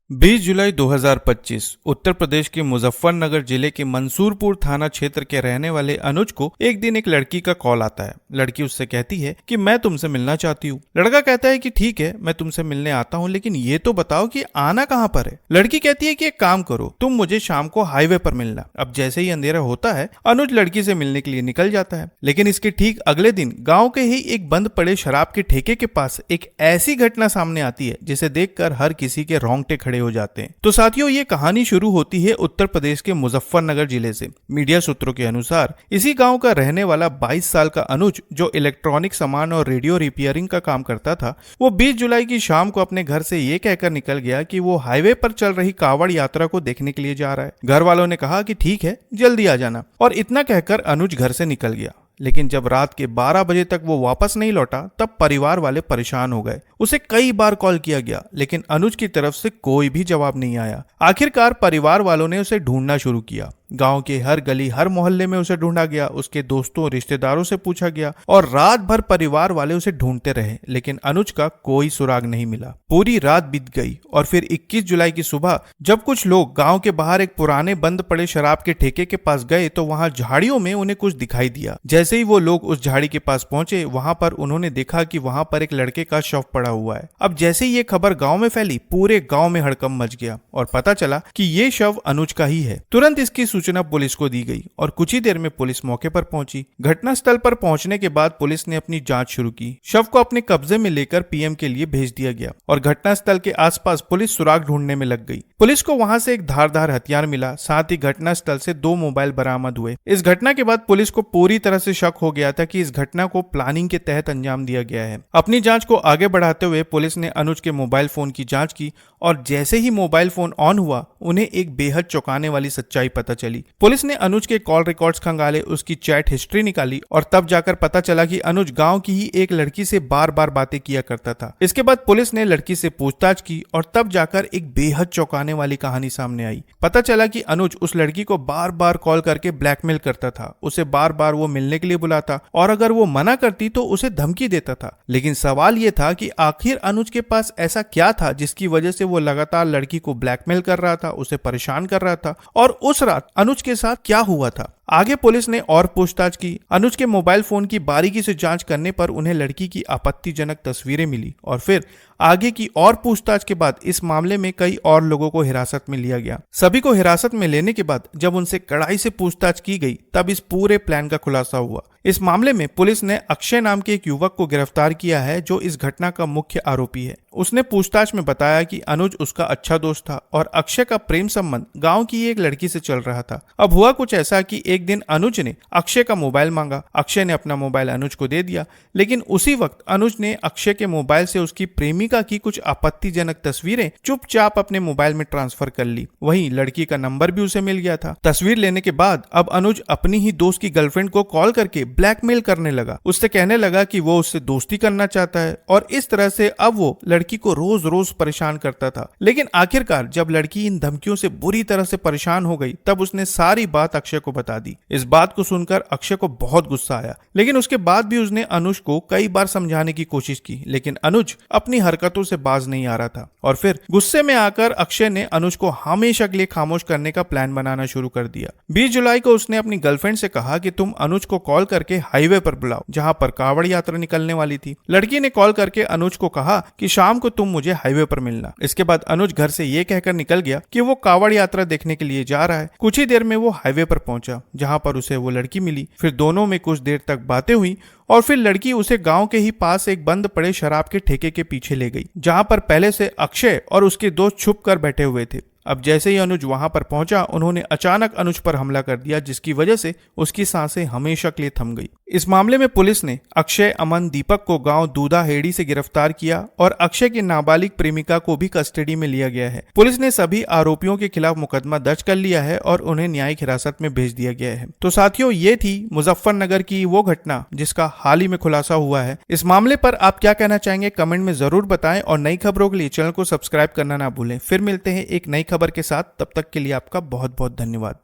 20 जुलाई 2025 उत्तर प्रदेश के मुजफ्फरनगर जिले के मंसूरपुर थाना क्षेत्र के रहने वाले अनुज को एक दिन एक लड़की का कॉल आता है। लड़की उससे कहती है कि मैं तुमसे मिलना चाहती हूँ। लड़का कहता है कि ठीक है, मैं तुमसे मिलने आता हूँ, लेकिन ये तो बताओ कि आना कहाँ पर है। लड़की कहती है कि एक काम करो, तुम मुझे शाम को हाईवे पर मिलना। अब जैसे ही अंधेरा होता है, अनुज लड़की से मिलने के लिए निकल जाता है, लेकिन इसके ठीक अगले दिन गाँव के ही एक बंद पड़े शराब के ठेके के पास एक ऐसी घटना सामने आती है जिसे देखकर हर किसी के रोंगटे खड़े हो जाते हैं। तो साथियों, ये कहानी शुरू होती है उत्तर प्रदेश के मुजफ्फरनगर जिले से। मीडिया सूत्रों के अनुसार इसी गांव का रहने वाला 22 साल का अनुज, जो इलेक्ट्रॉनिक सामान और रेडियो रिपेयरिंग का काम करता था, वो 20 जुलाई की शाम को अपने घर से ये कहकर निकल गया कि वो हाईवे पर चल रही कावड़ यात्रा को देखने के लिए जा रहा है। घर वालों ने कहा कि ठीक है, जल्दी आ जाना, और इतना कहकर अनुज घर से निकल गया। लेकिन जब रात के 12 बजे तक वो वापस नहीं लौटा, तब परिवार वाले परेशान हो गए। उसे कई बार कॉल किया गया, लेकिन अनुज की तरफ से कोई भी जवाब नहीं आया। आखिरकार परिवार वालों ने उसे ढूंढना शुरू किया। गांव के हर गली, हर मोहल्ले में उसे ढूंढा गया, उसके दोस्तों, रिश्तेदारों से पूछा गया, और रात भर परिवार वाले उसे ढूंढते रहे, लेकिन अनुज का कोई सुराग नहीं मिला। पूरी रात बीत गई और फिर 21 जुलाई की सुबह जब कुछ लोग गांव के बाहर एक पुराने बंद पड़े शराब के ठेके के पास गए, तो वहां झाड़ियों में उन्हें कुछ दिखाई दिया। जैसे ही वो लोग उस झाड़ी के पास पहुंचे, वहां पर उन्होंने देखा कि वहां पर एक लड़के का शव पड़ा हुआ है। अब जैसे ही ये खबर गांव में फैली, पूरे गांव में हड़कंप मच गया और पता चला कि ये शव अनुज का ही है। तुरंत इसकी सूचना पुलिस को दी गई और कुछ ही देर में पुलिस मौके पर पहुंची। घटनास्थल पर पहुंचने के बाद पुलिस ने अपनी जांच शुरू की। शव को अपने कब्जे में लेकर पीएम के लिए भेज दिया गया और घटनास्थल के आसपास पुलिस सुराग ढूंढने में लग गई। पुलिस को वहां से एक धारदार हथियार मिला, साथ ही घटनास्थल से 2 मोबाइल बरामद हुए। इस घटना के बाद पुलिस को पूरी तरह से शक हो गया था कि इस घटना को प्लानिंग के तहत अंजाम दिया गया है। अपनी जांच को आगे बढ़ाते हुए पुलिस ने अनुज के मोबाइल फोन की जांच की और जैसे ही मोबाइल फोन ऑन हुआ, उन्हें एक बेहद चौंकाने वाली सच्चाई पता चली। पुलिस ने अनुज के कॉल रिकॉर्ड्स खंगाले, उसकी चैट हिस्ट्री निकाली और तब जाकर पता चला कि अनुज गांव की ही एक लड़की से बार बार बातें किया करता था। इसके बाद पुलिस ने लड़की से पूछताछ की और तब जाकर एक बेहद चौंकाने वाली कहानी सामने आई। पता चला कि अनुज उस लड़की को बार बार कॉल करके ब्लैकमेल करता था, उसे बार बार वो मिलने के लिए बुलाता और अगर वो मना करती तो उसे धमकी देता था। लेकिन सवाल ये था कि आखिर अनुज के पास ऐसा क्या था जिसकी वजह से वो लगातार लड़की को ब्लैकमेल कर रहा था, उसे परेशान कर रहा था, और उस रात अनुज के साथ क्या हुआ था। आगे पुलिस ने और पूछताछ की। अनुज के मोबाइल फोन की बारीकी से जांच करने पर उन्हें लड़की की आपत्तिजनक तस्वीरें मिली और फिर आगे की और पूछताछ के बाद इस मामले में कई और लोगों को हिरासत में लिया गया। सभी को हिरासत में लेने के बाद जब उनसे कड़ाई से पूछताछ की गई, तब इस पूरे प्लान का खुलासा हुआ। इस मामले में पुलिस ने अक्षय नाम के एक युवक को गिरफ्तार किया है, जो इस घटना का मुख्य आरोपी है। उसने पूछताछ में बताया कि अनुज उसका अच्छा दोस्त था और अक्षय का प्रेम संबंध गांव की एक लड़की से चल रहा था। अब हुआ कुछ ऐसा कि एक दिन अनुज ने अक्षय का मोबाइल मांगा। अक्षय ने अपना मोबाइल अनुज को दे दिया, लेकिन उसी वक्त अनुज ने अक्षय के मोबाइल से उसकी प्रेमिका की कुछ आपत्तिजनक तस्वीरें चुपचाप अपने मोबाइल में ट्रांसफर कर ली। वहीं लड़की का नंबर भी उसे मिल गया था। तस्वीर लेने के बाद अब अनुज अपनी ही दोस्त की गर्लफ्रेंड को कॉल करके ब्लैकमेल करने लगा। उससे कहने लगा कि वो उससे दोस्ती करना चाहता है और इस तरह से अब वो लड़की को रोज रोज परेशान करता था। लेकिन आखिरकार जब लड़की इन धमकियों से बुरी तरह से परेशान हो गई, तब उसने सारी बात अक्षय को बता दी। इस बात को सुनकर अक्षय को बहुत गुस्सा आया, लेकिन उसके बाद भी उसने अनुज को कई बार समझाने की कोशिश की, लेकिन अनुज अपनी हरकतों से बाज नहीं आ रहा था। और फिर गुस्से में आकर अक्षय ने अनुज को हमेशा के लिए खामोश करने का प्लान बनाना शुरू कर दिया। 20 जुलाई को उसने अपनी गर्लफ्रेंड से कहा कि तुम अनुज को कॉल करके हाईवे पर बुलाओ, जहां पर कावड़ यात्रा निकलने वाली थी। लड़की ने कॉल करके अनुज को कहा कि शाम को तुम मुझे हाईवे पर मिलना। इसके बाद अनुज घर से ये कहकर निकल गया कि वो कावड़ यात्रा देखने के लिए जा रहा है। कुछ ही देर में वो हाईवे पर पहुंचा, जहां पर उसे वो लड़की मिली। फिर दोनों में कुछ देर तक बातें हुई और फिर लड़की उसे गांव के ही पास एक बंद पड़े शराब के ठेके के पीछे ले गई, जहां पर पहले से अक्षय और उसके दोस्त छुप कर बैठे हुए थे। अब जैसे ही अनुज वहां पर पहुंचा, उन्होंने अचानक अनुज पर हमला कर दिया, जिसकी वजह से उसकी सांसें हमेशा के लिए थम गई। इस मामले में पुलिस ने अक्षय, अमन, दीपक को गांव दूधा हेड़ी से गिरफ्तार किया और अक्षय की नाबालिग प्रेमिका को भी कस्टडी में लिया गया है। पुलिस ने सभी आरोपियों के खिलाफ मुकदमा दर्ज कर लिया है और उन्हें न्यायिक हिरासत में भेज दिया गया है। तो साथियों, ये थी मुजफ्फरनगर की वो घटना जिसका हाल ही में खुलासा हुआ है। इस मामले पर आप क्या कहना चाहेंगे, कमेंट में जरूर बताएं और नई खबरों के लिए चैनल को सब्सक्राइब करना ना भूलें। फिर मिलते हैं एक नई खबर के साथ, तब तक के लिए आपका बहुत बहुत धन्यवाद।